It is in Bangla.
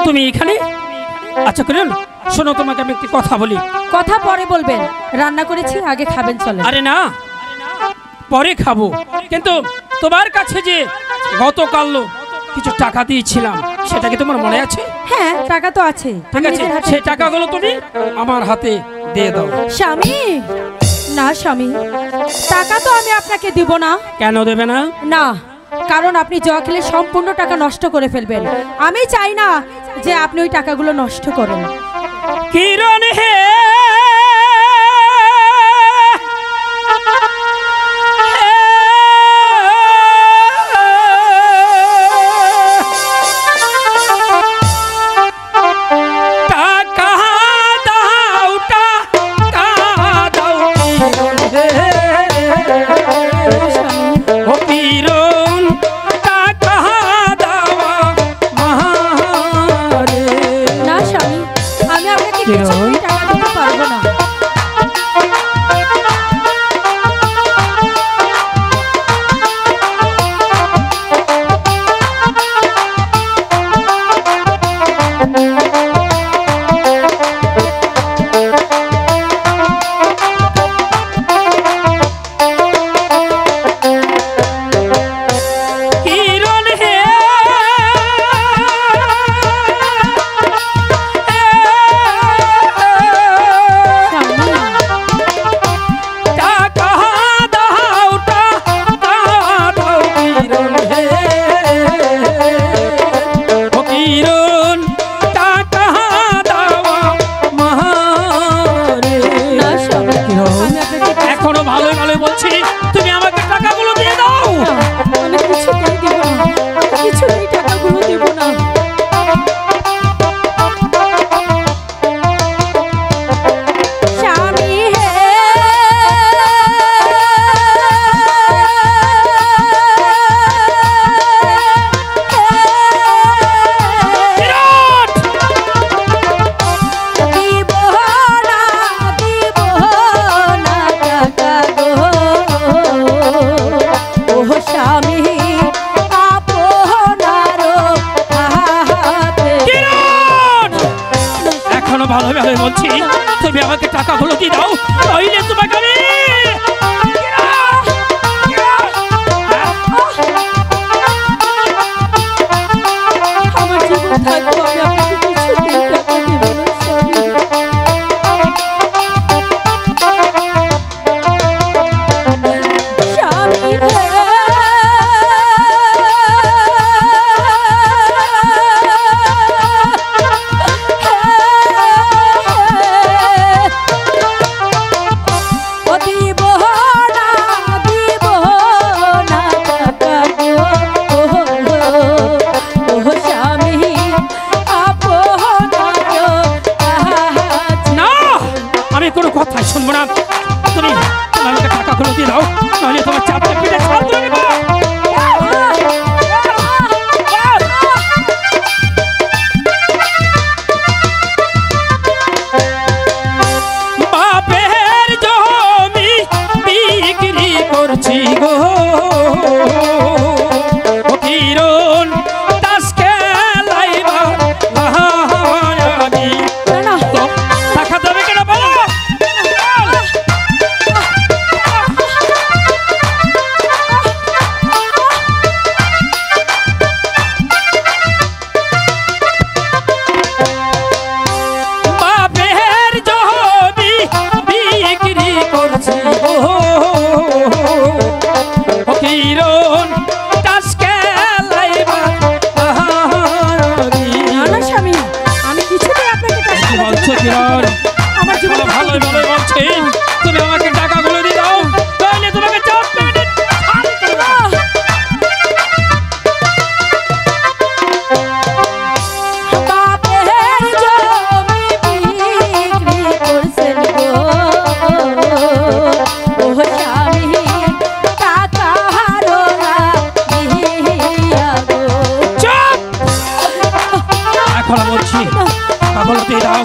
তুমি এখানে? আচ্ছা কিরণ, শোনো, তোমাকে আমি একটি কথা বলি। কথা পরে বলবেন, রান্না করেছি, আগে খাবেন চলেন। আরে না, পরে খাবো, কিন্তু তোমার কাছে যে গতকাল কিছু টাকা দিয়েছিলাম সেটা কি তোমার মনে আছে? হ্যাঁ, টাকা তো আছে। ঠিক আছে, সেই টাকাগুলো তুমি আমার হাতে দিয়ে দাও। স্বামী, না স্বামী, টাকা তো আমি আপনাকে দিব না। কেন দেবে না? না, কারণ আপনি জুয়া খেলে সম্পূর্ণ টাকা নষ্ট করে ফেলবেন। আমি চাই না যে আপনি ওই টাকাগুলো নষ্ট করেন। কিরণ হে, ভালোভাবে বলছি, তুমি আমাকে টাকাগুলো দিয়ে দাও, নইলে তোমাকে আমি আমার জীবন থাকবো, আমি আপনাকে কিছুতেই টাকা দেব না স্বামী। শুনবো না, তুমি আমাকে টাকাগুলো দিয়ে দাও, নাহলে তোমার চাপটা পিঠে ছাড় করে দেবো। বাপের জমি বিক্রি করছি গো কিরণ, তাস খেলাইবা টাকা দেবে কেন বলো? তুমি আমাকে টাকাগুলো দিয়ে দাও, তাহলে তোমাকে চাপ পেটে বাপের জমি বিক্রি করছেন গো ও স্বামী, টাকা হারোলা দিয়া গো। চুপ! এখন বলছি টাকাগুলো দিয়ে দাও।